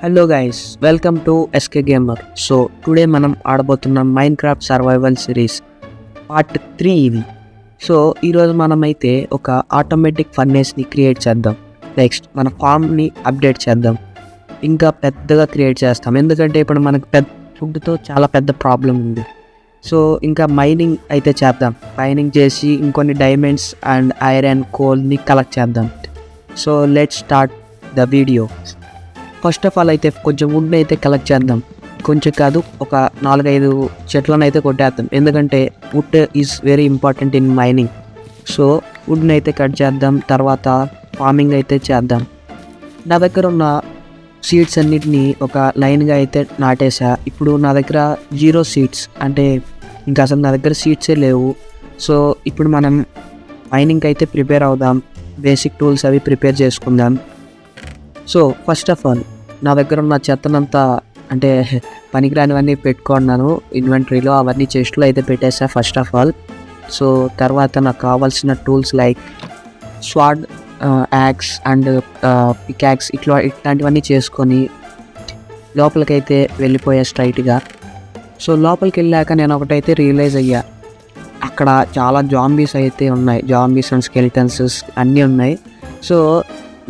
Hello guys, welcome to SK gamer. So today మనం ఆడబోతున్న Minecraft survival series part 3 ఇది. So ఈరోజు మనమైతే ఒక ఆటోమేటిక్ ఫర్నేస్ని క్రియేట్ చేద్దాం. నెక్స్ట్ మన ఫామ్ని అప్డేట్ చేద్దాం. ఇంకా పెద్దగా క్రియేట్ చేస్తాం, ఎందుకంటే ఇప్పుడు మనకు ఫుడ్తో చాలా పెద్ద ప్రాబ్లం ఉంది. సో ఇంకా మైనింగ్ అయితే చేద్దాం. మైనింగ్ చేసి ఇంకొన్ని డైమండ్స్ అండ్ ఐరన్ కోల్ని కలెక్ట్ చేద్దాం. So let's start the video. First of all అయితే కొంచెం వుడ్ని అయితే కలెక్ట్ చేద్దాం. కొంచెం కాదు, ఒక 4-5 చెట్లను అయితే కొట్టేద్దాం, ఎందుకంటే wood is very important in mining. So వుడ్ని అయితే కట్ చేద్దాం, తర్వాత ఫార్మింగ్ అయితే చేద్దాం. నా దగ్గర ఉన్న సీడ్స్ అన్నిటినీ ఒక లైన్గా అయితే నాటేసా. ఇప్పుడు నా దగ్గర 0 సీడ్స్, అంటే ఇంకా అసలు నా దగ్గర సీడ్సే లేవు. సో ఇప్పుడు మనం మైనింగ్కి అయితే ప్రిపేర్ అవుదాం. బేసిక్ టూల్స్ అవి ప్రిపేర్ చేసుకుందాం. సో ఫస్ట్ ఆఫ్ ఆల్ నా దగ్గర ఉన్న చెత్తనంతా, అంటే పనికిరానివన్నీ పెట్టుకున్నాను ఇన్వెంటరీలో, అవన్నీ చెస్ట్లో అయితే పెట్టేసా ఫస్ట్ ఆఫ్ ఆల్. సో తర్వాత నాకు కావాల్సిన tools like sword, axe and pickaxe ఇట్లాంటివన్నీ చేసుకొని లోపలికైతే వెళ్ళిపోయా స్ట్రైట్గా. సో లోపలికి వెళ్ళాక నేను ఒకటైతే రియలైజ్ అయ్యా, అక్కడ చాలా జాంబీస్ అయితే ఉన్నాయి. జాంబీస్ అండ్ స్కెలిటన్స్ అన్నీ ఉన్నాయి. సో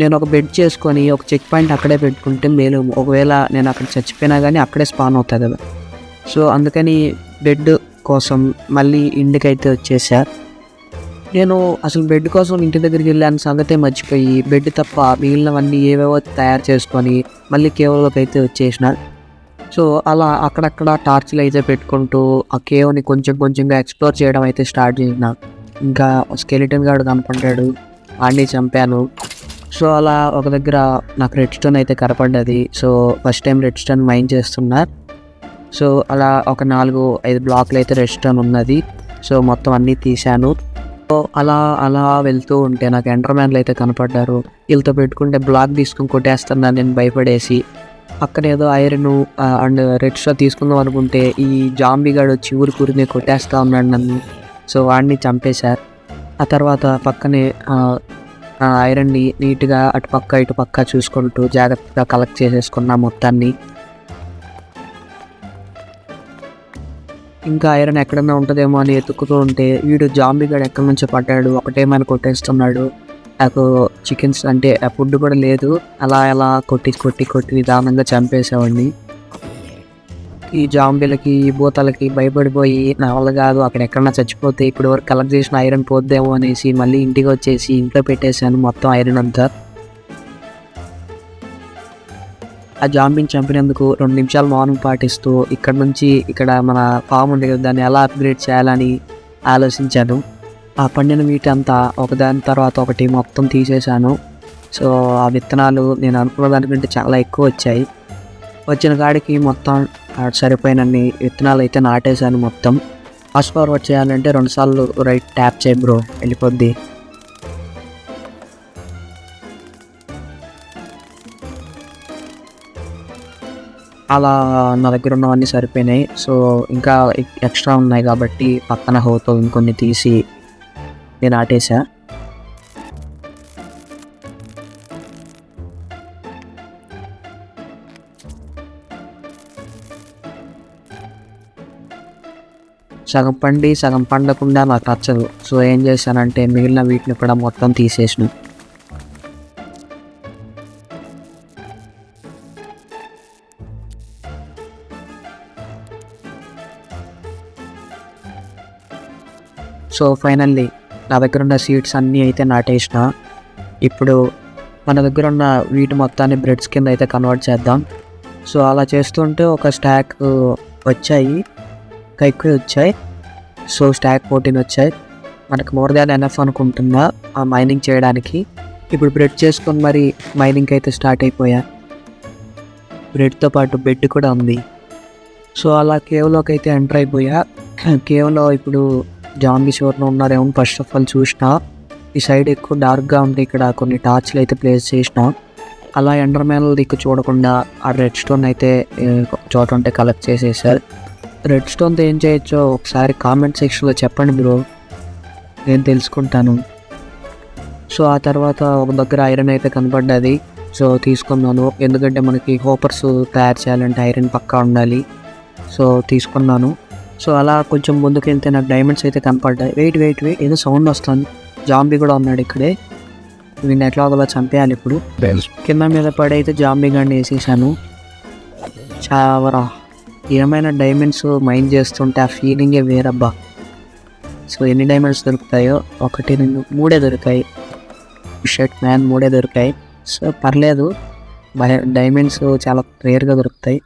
నేను ఒక బెడ్ చేసుకొని ఒక చెక్ పాయింట్ అక్కడే పెట్టుకుంటే మేలు. ఒకవేళ నేను అక్కడ చచ్చిపోయినా కానీ అక్కడే స్పాన్ అవుతుంది కదా. సో అందుకని బెడ్ కోసం మళ్ళీ ఇంటికైతే వచ్చేసా. నేను అసలు బెడ్ కోసం ఇంటి దగ్గరికి వెళ్ళాను సంగతే మర్చిపోయి, బెడ్ తప్ప మిగిలినవన్నీ ఏవేవో తయారు చేసుకొని మళ్ళీ కేవ్లోకి అయితే వచ్చేసిన. సో అలా అక్కడక్కడ టార్చ్లు అయితే పెట్టుకుంటూ ఆ కేవ్ని కొంచెం కొంచెంగా ఎక్స్ప్లోర్ చేయడం అయితే స్టార్ట్ చేసిన. ఇంకా స్కెలిటన్ గార్డ్ కనపడ్డాడు, వాడిని చంపాను. సో అలా ఒక దగ్గర నాకు రెడ్ స్టోన్ అయితే కనపడ్డది. So first time red stone mine చేస్తున్నా. సో అలా ఒక 4-5 బ్లాక్లు అయితే రెడ్ స్టోన్ ఉన్నది. సో మొత్తం అన్నీ తీశాను. సో అలా అలా వెళ్తూ ఉంటే నాకు ఎండర్మ్యాన్లు అయితే కనపడ్డారు. వీళ్ళతో పెట్టుకుంటే బ్లాక్ తీసుకుని కొట్టేస్తున్నాను నేను భయపడేసి. పక్కన ఏదో ఐరన్ అండ్ రెడ్ స్టోన్ తీసుకుందాం అనుకుంటే ఈ జాంబీ గాడు వచ్చి ఊరికూరిని కొట్టేస్తూ ఉన్నాడు నన్ను. సో వాడిని చంపేశారు. ఆ తర్వాత పక్కనే ఐరన్ని నీట్గా అటు పక్క ఇటు పక్క చూసుకుంటూ జాగ్రత్తగా కలెక్ట్ చేసేసుకున్నా మొత్తాన్ని. ఇంకా ఐరన్ ఎక్కడన్నా ఉంటుందేమో అని ఎత్తుకుతూ ఉంటే వీడు జాంబీ గడు ఎక్కడి నుంచో పడ్డాడు, ఒకటేమని కొట్టేస్తున్నాడు. నాకు చికెన్స్ అంటే ఫుడ్ కూడా లేదు. అలా అలా కొట్టి నిదానంగా చంపేసేవాడిని. ఈ జాంబీలకి ఈ భూతాలకి భయపడిపోయి నా వల్ల కాదు, అక్కడ ఎక్కడన్నా చచ్చిపోతే ఇప్పుడు వరకు కలెక్ట్ చేసిన ఐరన్ పోద్దేమో అనేసి మళ్ళీ ఇంటికి వచ్చేసి ఇంట్లో పెట్టేశాను మొత్తం ఐరన్ అంతా. ఆ జాంబీని చంపినందుకు 2 నిమిషాలు మౌనం పాటిస్తూ ఇక్కడ మన ఫామ్ ఉంది కదా, దాన్ని ఎలా అప్గ్రేడ్ చేయాలని ఆలోచించాను. ఆ పండిన వీటి అంతా ఒకదాని తర్వాత ఒకటి మొత్తం తీసేశాను. సో ఆ విత్తనాలు నేను అనుకున్న దానికంటే చాలా ఎక్కువ వచ్చాయి. వచ్చిన కాడికి మొత్తం సరిపోయినన్ని విత్తనాలు అయితే నాటేశాను మొత్తం. ఫాస్ట్ ఫార్వర్డ్ చేయాలంటే 2 సార్లు రైట్ ట్యాప్ చేయి బ్రో, వెళ్ళిపోద్ది. అలా నా దగ్గర ఉన్నవన్నీ సరిపోయినాయి. సో ఇంకా ఎక్స్ట్రా ఉన్నాయి కాబట్టి పక్కన హోతో ఇంకొన్ని తీసి నేను నాటేసా. సగం పండి సగం పండకుండా నాకు నచ్చదు. సో ఏం చేశానంటే మిగిలిన వీటిని కూడా మొత్తం తీసేసిన. సో ఫైనల్లీ నా దగ్గర ఉన్న సీడ్స్ అన్నీ అయితే నాటేసిన. ఇప్పుడు మన దగ్గర ఉన్న వీటి మొత్తాన్ని బ్రెడ్స్ కింద అయితే కన్వర్ట్ చేద్దాం. సో అలా చేస్తుంటే ఒక స్టాక్ వచ్చాయి, ఇంకా ఎక్కువ వచ్చాయి. సో స్టాక్ 14 వచ్చాయి. మనకు మోర్ దాన్ ఎనఫ్ అనుకుంటున్నా ఆ మైనింగ్ చేయడానికి. ఇప్పుడు బ్రెడ్ చేసుకొని మరి మైనింగ్ అయితే స్టార్ట్ అయిపోయా. బ్రెడ్తో పాటు బెడ్ కూడా ఉంది. సో అలా కేవ్లోకి అయితే ఎంటర్ అయిపోయా. కేవ్లో ఇప్పుడు జాంబీస్ ఎవరినో ఉన్నారేమో ఫస్ట్ ఆఫ్ ఆల్ చూసిన. ఈ సైడ్ ఎక్కువ డార్క్గా ఉంటే ఇక్కడ కొన్ని టార్చ్లు అయితే ప్లేస్ చేసిన. అలా ఎండర్మ్యాన్ల దిక్కు చూడకుండా ఆ రెడ్ స్టోన్ అయితే చోట ఉంటే కలెక్ట్ చేసేసారు. రెడ్ స్టోన్తో ఏం చేయొచ్చో ఒకసారి కామెంట్ సెక్షన్లో చెప్పండి బ్రో, నేను తెలుసుకుంటాను. సో ఆ తర్వాత ఒక దగ్గర ఐరన్ అయితే కనపడ్డది. సో తీసుకున్నాను, ఎందుకంటే మనకి హోపర్స్ తయారు చేయాలంటే ఐరన్ పక్కా ఉండాలి. సో తీసుకున్నాను. సో అలా కొంచెం ముందుకు వెళ్తే నాకు డైమండ్స్ అయితే కనపడ్డాయి. వెయిట్ ఏదో సౌండ్ వస్తుంది. జాంబీ కూడా ఉన్నాడు ఇక్కడే. వీడిని ఎట్లా ఒకలా చంపేయాలి ఇప్పుడు. కింద మీద పడి అయితే జాంబీ గాడిని వేసేసాను. చావరా, ఏమైనా డైమండ్స్ మైన్ చేస్తుంటే ఆ ఫీలింగే వేరబ్బా. సో ఎన్ని డైమండ్స్ దొరుకుతాయో, 1 2 3 దొరికాయి. షర్ట్ మ్యాన్ 3 దొరికాయి. సో పర్లేదు, డైమండ్స్ చాలా రేర్గా దొరుకుతాయి.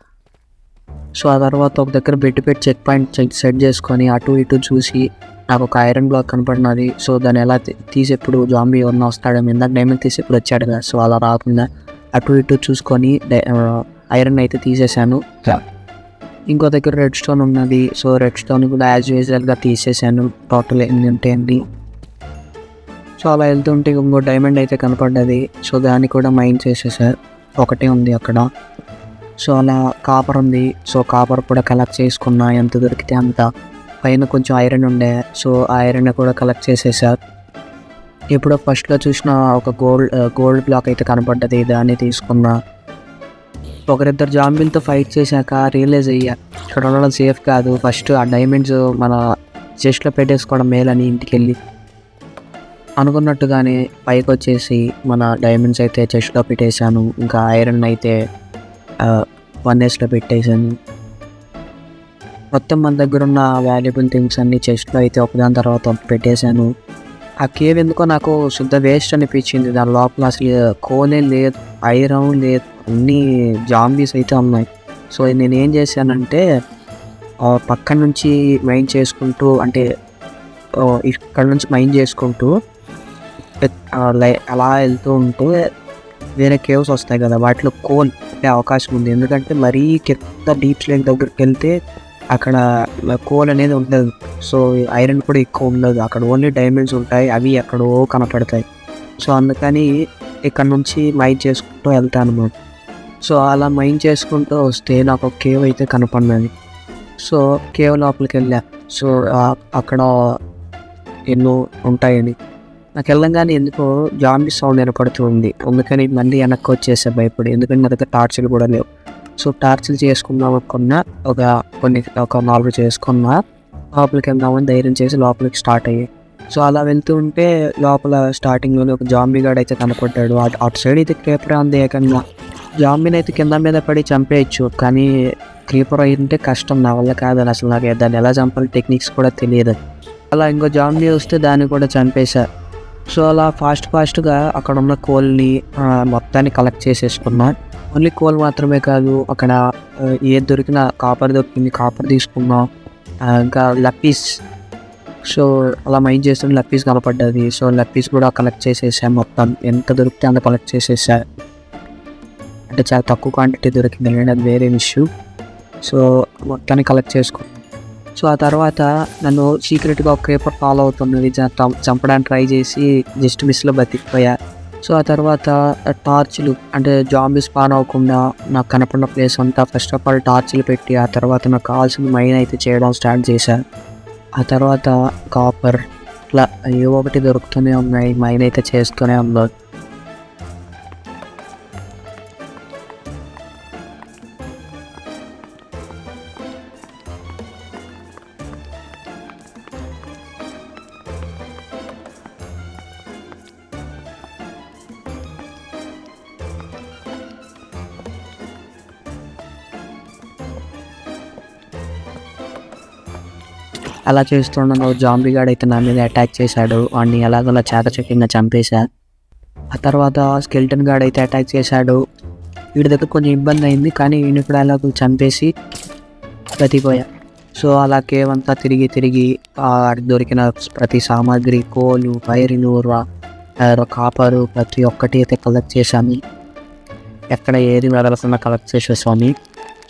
సో ఆ తర్వాత ఒక దగ్గర పెట్టి చెక్ పాయింట్ సెట్ చేసుకొని అటు ఇటు చూసి నాకు ఒక ఐరన్ బ్లాక్ కనపడినది. సో దాన్ని ఎలా తీసి ఎప్పుడు జాంబీ ఎవరన్నా వస్తాడో, ఇందాక డైమండ్ తీసి ఎప్పుడు వచ్చాడు కదా, సో అలా రాకుండా అటు ఇటు చూసుకొని ఐరన్ అయితే తీసేసాను. ఇంకో దగ్గర రెడ్ స్టోన్ ఉన్నది. సో రెడ్ స్టోన్ కూడా యాజ్ యూజువల్గా తీసేసాను. టోటల్ ఎన్ని ఉంటాయండి. సో అలా వెళ్తుంటే ఇంకో డైమండ్ అయితే కనపడ్డది. సో దాన్ని కూడా మైన్ చేసేసారు. ఒకటే ఉంది అక్కడ. సో అలా కాపర్ ఉంది. సో కాపర్ కూడా కలెక్ట్ చేసుకున్నా, ఎంత దొరికితే అంత. పైన కొంచెం ఐరన్ ఉండే, సో ఆ ఐరన్ కూడా కలెక్ట్ చేసేసారు. ఇప్పుడు ఫస్ట్లో చూసిన ఒక గోల్డ్ బ్లాక్ అయితే కనపడ్డది, దాన్ని తీసుకున్నా. ఒకరిద్దరు జాంబీలతో ఫైట్ చేశాక రియలైజ్ అయ్యా, ఇక్కడ ఉండడం సేఫ్ కాదు. ఫస్ట్ ఆ డైమండ్స్ మన చెస్ట్లో పెట్టేసుకోవడం మేలని ఇంటికి వెళ్ళి అనుకున్నట్టుగానే పైకి వచ్చేసి మన డైమండ్స్ అయితే చెస్ట్లో పెట్టేశాను. ఇంకా ఐరన్ అయితే వన్నేస్లో పెట్టేశాను. మొత్తం మన దగ్గర ఉన్న వాల్యుబుల్ థింగ్స్ అన్ని చెస్ట్లో అయితే ఒకదాని తర్వాత పెట్టేశాను. ఆ కేవ్ ఎందుకో నాకు శుద్ధ వేస్ట్ అనిపించింది. దాని లోపల అసలు కోలే లేదు, ఐరన్ లేదు, అన్నీ జాంబీస్ అయితే ఉన్నాయి. సో నేను ఏం చేశానంటే పక్కన నుంచి మైన్ చేసుకుంటూ, అంటే ఇక్కడ నుంచి మైన్ చేసుకుంటూ అలా వెళ్తూ ఉంటే వేరే కేవ్స్ వస్తాయి కదా, వాటిలో కోల్ పెట్టే అవకాశం ఉంది. ఎందుకంటే మరీ కింద డీప్ స్లేక్ దగ్గరికి వెళ్తే అక్కడ కోల్ అనేది ఉండదు. సో ఐరన్ కూడా ఎక్కువ ఉండదు, అక్కడ ఓన్లీ డైమండ్స్ ఉంటాయి, అవి ఎక్కడో కనపడతాయి. సో అందుకని ఇక్కడ నుంచి మైన్ చేసుకుంటూ వెళ్తాను అన్నమాట. సో అలా మైన్ చేసుకుంటూ వస్తే నాకు ఒక కేవ్ అయితే కనపడినది. సో కేవ్ లోపలికి వెళ్ళా. సో అక్కడ ఎన్నో ఉంటాయని నాకు వెళ్ళంగానే ఎందుకో జాంబీ సౌండ్ వినపడుతుంది. అందుకని మళ్ళీ వెనక్కి వచ్చేసా భయపడి, ఎందుకంటే నా దగ్గర టార్చులు కూడా లేవు. సో టార్చులు చేసుకుందాం అనుకున్నా, ఒక 4 చేసుకున్నా. లోపలికి వెళ్దామని ధైర్యం చేసి లోపలికి స్టార్ట్ అయ్యాయి. సో అలా వెళ్తూ ఉంటే లోపల స్టార్టింగ్లోనే ఒక జాంబీ గాడు అయితే కనపడ్డాడు. అటు సైడ్ అయితే క్రీపర్ ఉంది. ఏకంగా జాంబీని అయితే కింద మీద పడి చంపేయచ్చు, కానీ క్రీపర్ అయితే కష్టం, నా వల్ల కాదని. అసలు నాకు దాన్ని ఎలా చంపాలి టెక్నిక్స్ కూడా తెలియదు. అలా ఇంకో జాంబీ వస్తే దాన్ని కూడా చంపేశా. సో అలా ఫాస్ట్గా అక్కడ ఉన్న కోల్ని మొత్తాన్ని కలెక్ట్ చేసేసుకున్నా. ఓన్లీ కోల్ మాత్రమే కాదు, అక్కడ ఏది దొరికినా, కాపర్ దొరికింది, కాపర్ తీసుకున్నా. ఇంకా లప్పీస్, సో అలా మైన్ చేస్తుంటే లప్పీస్ కనపడ్డది. సో లప్పీస్ కూడా కలెక్ట్ చేసేసా. మొత్తం ఎంత దొరికితే అంత కలెక్ట్ చేసేసా. అంటే చాలా తక్కువ క్వాంటిటీ దొరికింది, అది వేరే ఇష్యూ. సో మొత్తాన్ని కలెక్ట్ చేసుకున్నాను. సో ఆ తర్వాత నన్ను సీక్రెట్గా ఒక క్రీపర్ ఫాలో అవుతున్నది. చంపడానికి ట్రై చేసి జస్ట్ మిస్లో బతికిపోయా. సో ఆ తర్వాత టార్చ్లు, అంటే జాంబీ స్పాన్ అవ్వకుండా నాకు కనపడిన ప్లేస్ అంతా ఫస్ట్ ఆఫ్ ఆల్ టార్చ్లు పెట్టి, ఆ తర్వాత నాకు కావాల్సిన మైన్ అయితే చేయడం స్టార్ట్ చేశాను. ఆ తర్వాత కాపర్, ఇట్లా ఏవో ఒకటి దొరుకుతూనే ఉన్నాయి, మైన్ అయితే చేస్తూనే ఉన్నాయి. అలా చేస్తున్నాను. జాంబీ గాడు అయితే నా మీద అటాక్ చేశాడు. వాడిని ఎలాగోలా చాకచక్యంగా చంపేశా. ఆ తర్వాత స్కెల్టన్ గాడు అయితే అటాక్ చేశాడు. వీడి దగ్గర కొంచెం ఇబ్బంది అయింది, కానీ వీడిని కూడా ఎలాగో చంపేసి బతికిపోయా. సో అలా కేవ్ అంతా తిరిగి దొరికిన ప్రతి సామాగ్రి, కోలు, వైర్లు, కాపరు, ప్రతి ఒక్కటి అయితే కలెక్ట్ చేశాను. ఎక్కడ ఏది వదలకుండా కలెక్ట్ చేసేసాను.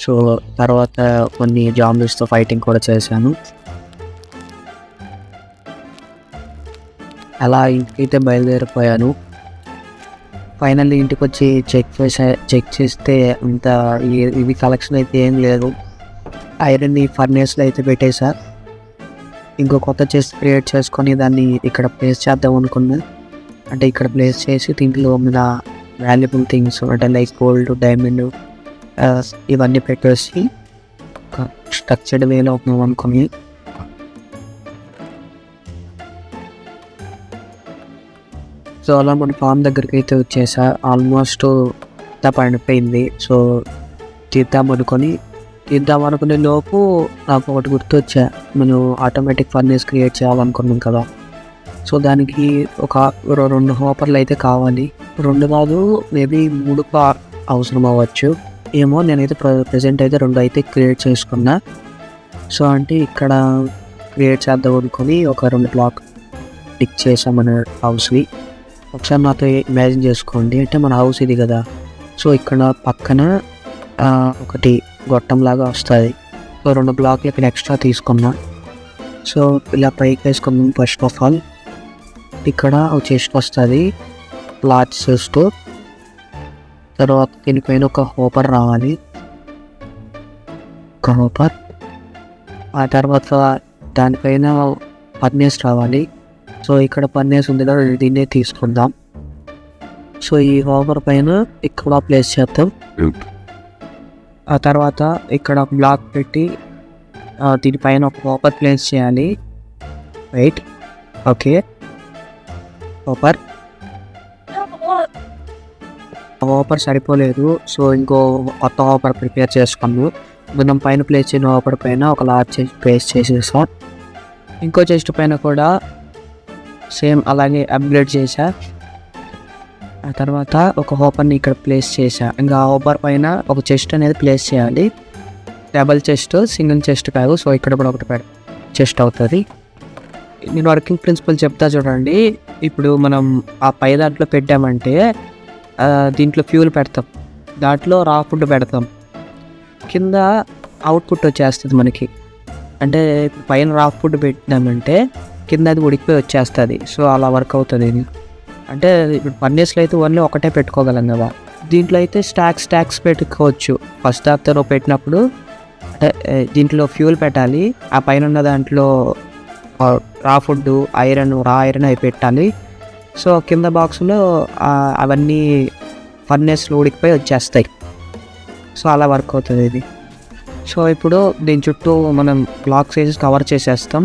సో తర్వాత కొన్ని జాంబీస్తో ఫైటింగ్ కూడా చేశాను. అలా ఇంటికైతే బయలుదేరిపోయాను. ఫైనల్లీ ఇంటికి వచ్చి చెక్ చేస్తే అంత ఇవి కలెక్షన్ అయితే ఏం లేదు. ఐరన్ని ఫర్నేస్లో అయితే పెట్టేశా. ఇంకో కొత్త చెస్ట్ క్రియేట్ చేసుకొని దాన్ని ఇక్కడ ప్లేస్ చేద్దాం అనుకున్నా. అంటే ఇక్కడ ప్లేస్ చేసి దీంట్లో మీద వాల్యుబుల్ థింగ్స్ అంటే లైక్ గోల్డ్, డైమండ్ ఇవన్నీ పెట్టేసి ఒక స్ట్రక్చర్డ్ వేలో అవుతున్నాం అనుకుని సో అలా మన ఫామ్ దగ్గరికి అయితే వచ్చేసా. ఆల్మోస్ట్ పడిపోయింది. సో తీద్దాం అనుకునే లోపు నాకు ఒకటి గుర్తొచ్చా, మనం ఆటోమేటిక్ ఫర్నేస్ క్రియేట్ చేయాలనుకున్నాం కదా. సో దానికి ఒక 2 హోపర్లు అయితే కావాలి. 2 కాదు, మేబీ 3 అవసరం అవ్వచ్చు ఏమో. నేనైతే ప్రజెంట్ అయితే 2 అయితే క్రియేట్ చేసుకున్నా. సో అంటే ఇక్కడ క్రియేట్ చేద్దాం అనుకుని ఒక 2 బ్లాక్ టిక్ చేసాం మన హౌస్ని. ఒకసారి నాతో ఇమాజిన్ చేసుకోండి, అంటే మన హౌస్ ఇది కదా. సో ఇక్కడ పక్కన ఒకటి గొట్టంలాగా వస్తుంది. సో 2 బ్లాక్లు ఇక్కడ ఎక్స్ట్రా తీసుకున్నా. సో ఇలా పైకి వేసుకున్నాం. ఫస్ట్ ఆఫ్ ఆల్ ఇక్కడ ఒక చెస్ట్ వస్తుంది, లార్జ్ చెస్ట్. తర్వాత దీనిపైన ఒక హోపర్ రావాలి, ఒక హోపర్. ఆ తర్వాత దానిపైన ఫర్నేస్ రావాలి. సో ఇక్కడ ఫర్నేస్ ఉంది కదా, దీన్నే తీసుకుందాం. సో ఈ హోపర్ పైన ఇక్కడ ప్లేస్ చేద్దాం. ఆ తర్వాత ఇక్కడ బ్లాక్ పెట్టి దీనిపైన ఒక హోపర్ ప్లేస్ చేయాలి. Right, okay. హోపర్ సరిపోలేదు. సో ఇంకో కొత్త హోపర్ ప్రిపేర్ చేసుకున్నాము. మనం పైన ప్లేస్ చేసిన హోపర్ పైన ఒక లార్జ్ ప్లేస్ చేసేసాం. ఇంకో చెస్ట్ పైన కూడా సేమ్ అలాగే అప్గ్రేడ్ చేశా. ఆ తర్వాత ఒక హోపర్ని ఇక్కడ ప్లేస్ చేశా. ఇంకా ఆ హోపర్ పైన ఒక చెస్ట్ అనేది ప్లేస్ చేయాలి. డబల్ చెస్ట్, సింగిల్ చెస్ట్ కాదు. సో ఇక్కడ కూడా ఒకటి చెస్ట్ అవుతుంది. నేను వర్కింగ్ ప్రిన్సిపల్ చెప్తా చూడండి. ఇప్పుడు మనం ఆ పై దాంట్లో పెట్టామంటే దీంట్లో ఫ్యూల్ పెడతాం, దాంట్లో రా ఫుడ్ పెడతాం, కింద అవుట్పుట్ వచ్చేస్తుంది మనకి. అంటే పైన రా ఫుడ్ పెట్టామంటే కింద అది ఉడికిపోయి వచ్చేస్తుంది. సో అలా వర్క్ అవుతుంది ఇది. అంటే ఇప్పుడు ఫర్నేస్లో అయితే ఓన్లీ ఒకటే పెట్టుకోగలం కదా. దీంట్లో అయితే స్టాక్స్ పెట్టుకోవచ్చు. ఫస్ట్ దాంతో పెట్టినప్పుడు అంటే దీంట్లో ఫ్యూల్ పెట్టాలి, ఆ పైన ఉన్న దాంట్లో రా ఫుడ్, రా ఐరన్ అవి పెట్టాలి. సో కింద బాక్స్లో అవన్నీ ఫర్నేస్లో ఉడికిపోయి వచ్చేస్తాయి. సో అలా వర్క్ అవుతుంది ఇది. సో ఇప్పుడు దీని చుట్టూ మనం బ్లాక్ సైజెస్ కవర్ చేసేస్తాం.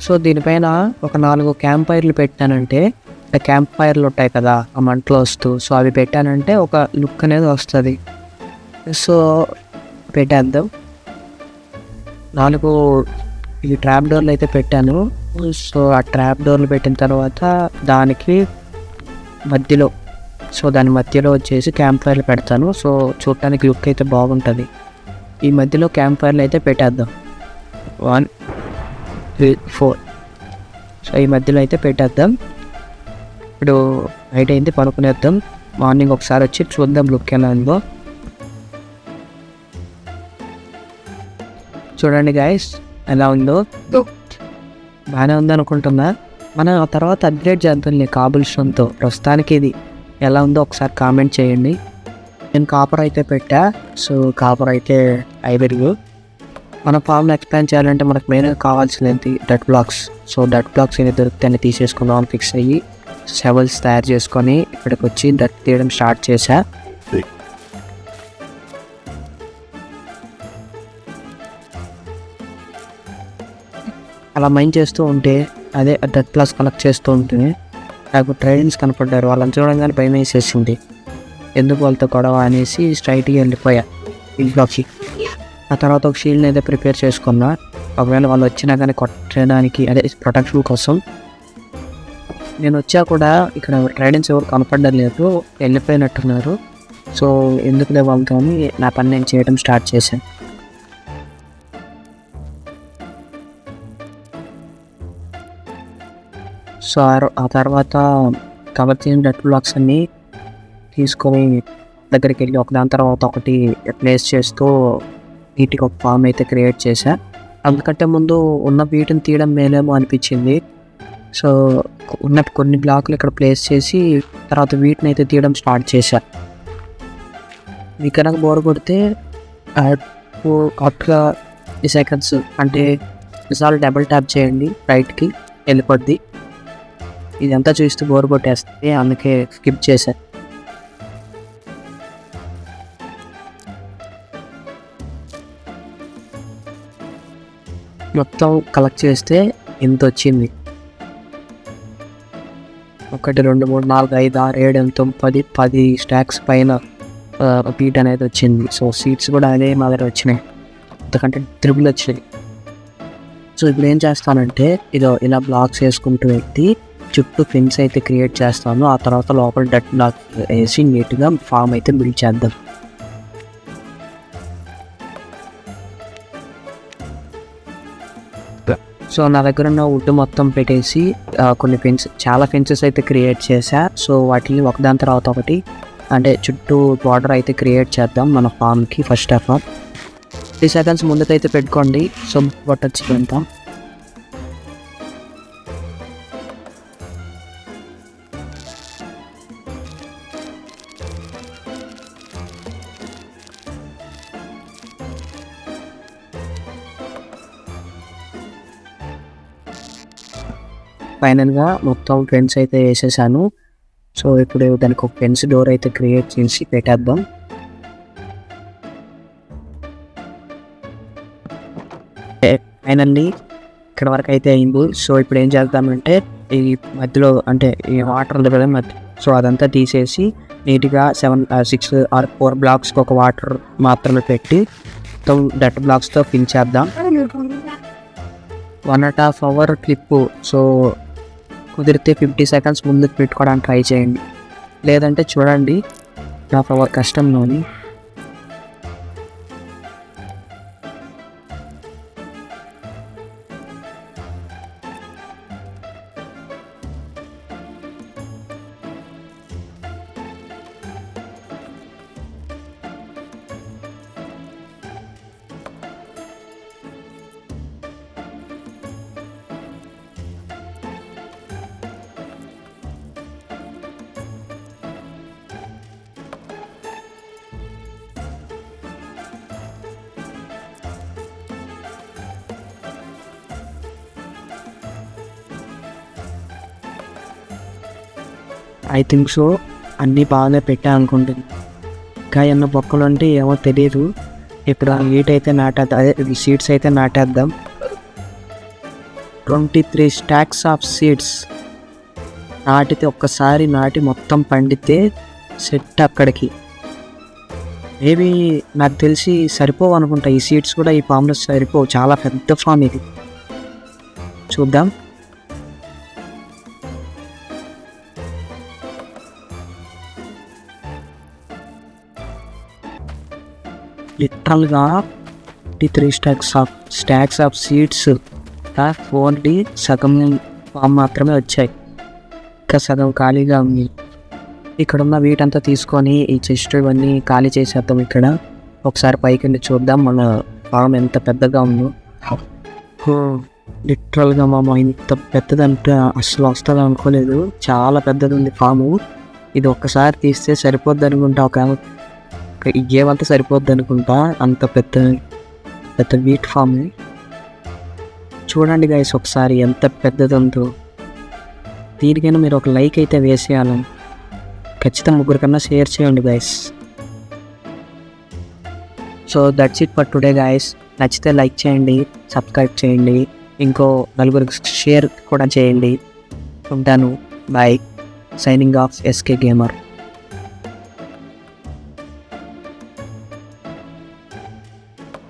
సో దీనిపైన ఒక 4 క్యాంప్ ఫైర్లు పెట్టానంటే, క్యాంప్ ఫైర్లు ఉంటాయి కదా ఆ మంటలో వస్తూ, సో అవి పెట్టానంటే ఒక లుక్ అనేది వస్తుంది. సో పెట్టేద్దాం. 4 ఈ ట్రాప్ డోర్లు అయితే పెట్టాను. సో ఆ ట్రాప్ డోర్లు పెట్టిన తర్వాత దానికి మధ్యలో దాని మధ్యలో వచ్చేసి క్యాంప్ ఫైర్లు పెడతాను. సో చూడటానికి లుక్ అయితే బాగుంటుంది. ఈ మధ్యలో క్యాంప్ ఫైర్లు అయితే పెట్టేద్దాం. 1 3 4. సో ఈ మధ్యలో అయితే పెట్టేద్దాం. ఇప్పుడు నైట్ అయింది, పడుకునేద్దాం. మార్నింగ్ ఒకసారి వచ్చి చూద్దాం లుక్ ఎలా ఉందో. చూడండి గైస్ ఎలా ఉందో. బాగానే ఉంది అనుకుంటున్నా. మనం ఆ తర్వాత అప్గ్రేడ్ చేద్దాం కాబుల్ స్టోన్తో. ప్రస్తుతానికి ఇది ఎలా ఉందో ఒకసారి కామెంట్ చేయండి. నేను కాపర్ అయితే పెట్టా. సో కాపర్ అయితే ఐబెరుగు. మన ఫామ్ని ఎక్స్పాండ్ చేయాలంటే మనకు మెయిన్గా కావాల్సినది డట్ బ్లాక్స్. సో డట్ బ్లాక్స్ ఏది దొరికితే తీసేసుకుందాం అని ఫిక్స్ అయ్యి షెవెల్స్ తయారు చేసుకొని ఇక్కడికి వచ్చి డట్ తీయడం స్టార్ట్ చేశా. అలా మైన్ చేస్తూ ఉంటే అదే డట్ బ్లాక్స్ కలెక్ట్ చేస్తూ ఉంటుంది. నాకు ట్రైనింగ్స్ కనపడ్డారు, వాళ్ళని చూడంగానే భయం వేసేసింది. ఎందుకు వాళ్ళతో గొడవ అనేసి స్ట్రైట్గా వెళ్ళిపోయా ఇంట్లోకి. ఆ తర్వాత ఒక షీల్డ్ని అయితే ప్రిపేర్ చేసుకున్నా, ఒకవేళ వాళ్ళు వచ్చినా కానీ కొట్టడానికి, అదే ప్రొటెక్షన్ కోసం. నేను వచ్చా కూడా ఇక్కడ ట్రైడెన్స్ ఎవరు కనపడడం లేదు, వెళ్ళిపోయినట్టున్నారు. సో ఎందుకులే వాళ్ళతో నా పని నేను చేయడం స్టార్ట్ చేశాను. సో ఆ తర్వాత కవర్ చేసిన డట్ బ్లాక్స్ అన్నీ తీసుకొని దగ్గరికి వెళ్ళి ఒకదాని తర్వాత ఒకటి ప్లేస్ చేస్తూ నీట్గా ఒక ఫామ్ అయితే క్రియేట్ చేశా. అందుకంటే ముందు ఉన్న వీటిని తీయడం మేలేమో అనిపించింది. సో ఉన్న కొన్ని బ్లాకులు ఇక్కడ ప్లేస్ చేసి తర్వాత వీటిని అయితే తీయడం స్టార్ట్ చేశా. మీకు కనుక బోర్ కొడితే ఆఫ్టర్ సెకండ్స్ అంటే ఈసారి డబుల్ ట్యాప్ చేయండి, రైట్కి వెళ్ళిపోద్ది. ఇదంతా చూస్తూ బోర్ కొట్టేస్తుంది, అందుకే స్కిప్ చేశా. మొత్తం కలెక్ట్ చేస్తే ఇంత వచ్చింది. 1 2 3 4 5 6 7 8 9 10 స్టాక్స్ పైన పీట్ అనేది వచ్చింది. సో సీట్స్ కూడా అదే మాదిరి వచ్చినాయి, అంతకంటే త్రిబుల్ వచ్చినాయి. సో ఇప్పుడు ఏం చేస్తానంటే ఇలా బ్లాక్స్ వేసుకుంటూ వెళ్తే చుట్టూ ఫెన్స్ అయితే క్రియేట్ చేస్తాను. ఆ తర్వాత లోపల డట్ బ్లాక్ వేసి నీట్గా ఫామ్ అయితే బిల్డ్ చేద్దాం. సో నా దగ్గర ఉన్న వుడ్ మొత్తం పెట్టేసి కొన్ని చాలా ఫెన్సెస్ అయితే క్రియేట్ చేశా. సో వాటిని ఒకదాని తర్వాత ఒకటి అంటే చుట్టూ బార్డర్ అయితే క్రియేట్ చేద్దాం మన ఫామ్కి. ఫస్ట్ ఆఫ్ ఆల్ 30 సెకండ్స్ ముందుకైతే పెట్టుకోండి. సో పట్టచ్చు వెళ్తాం. ఫైనల్గా మొత్తం ఫెన్స్ అయితే వేసేసాను. సో ఇప్పుడు దానికి ఒక ఫెన్స్ డోర్ అయితే క్రియేట్ చేసి పెట్టేద్దాం. ఫైనల్లీ ఇక్కడ వరకు అయితే అయింది. సో ఇప్పుడు ఏం చేద్దామంటే ఈ మధ్యలో అంటే ఈ వాటర్ ఉంది కదా మధ్య, సో అదంతా తీసేసి నీట్గా 6 or 4 బ్లాక్స్కి ఒక వాటర్ మాత్రమే పెట్టి మొత్తం డట్ బ్లాక్స్తో ఫిల్ చేద్దాం. 1.5 hour క్లిప్పు. సో కుదిరితే 50 సెకండ్స్ ముందుకు పెట్టుకోవడానికి ట్రై చేయండి, లేదంటే చూడండి 1.5 hour కష్టంలోని. ఐ థింక్ సో అన్నీ బాగానే పెట్టా అనుకుంటుంది. ఇంకా ఎన్న బొక్కలు అంటే ఏమో తెలియదు. ఇప్పుడు వీట్ అయితే నాటేద్దాం, అదే సీడ్స్ అయితే నాటేద్దాం. 23 స్టాక్స్ ఆఫ్ సీడ్స్ నాటితే ఒక్కసారి నాటి మొత్తం పండితే సెట్ అక్కడికి. మేబీ నాకు తెలిసి సరిపోవు అనుకుంటా, ఈ సీడ్స్ కూడా ఈ ఫామ్లో సరిపోవు, చాలా పెద్ద ఫామ్ ఇది. చూద్దాం. లిటరల్గా 23 స్టాక్స్ ఆఫ్ సీడ్స్ ఓన్లీ సగం ఫామ్ మాత్రమే వచ్చాయి, ఇంకా సగం ఖాళీగా ఉంది. ఇక్కడ ఉన్న వీటంతా తీసుకొని ఈ చెస్ట్ ఇవన్నీ ఖాళీ చేసేద్దాం. ఇక్కడ ఒకసారి పైకి వెళ్ళి చూద్దాం మన ఫామ్ ఎంత పెద్దగా ఉందో. లిటరల్గా ఇంత పెద్దదంటే అసలు వస్తుంది అనుకోలేదు, చాలా పెద్దది ఉంది ఫాము. ఇది ఒక్కసారి తీస్తే సరిపోద్ది అనుకుంటా, ఏమంతా సరిపోద్ది అనుకుంటా, అంత పెద్ద వీట్ ఫామ్. చూడండి గైస్ ఒకసారి ఎంత పెద్దదంతో. దీనికైనా మీరు ఒక లైక్ అయితే వేసేయాలని, ఖచ్చితంగా 3 కన్నా షేర్ చేయండి guys. So that's it for today guys. నచ్చితే లైక్ చేయండి, సబ్స్క్రైబ్ చేయండి, ఇంకో 4 షేర్ కూడా చేయండి. ఉంటాను, bye. Signing off SK gamer.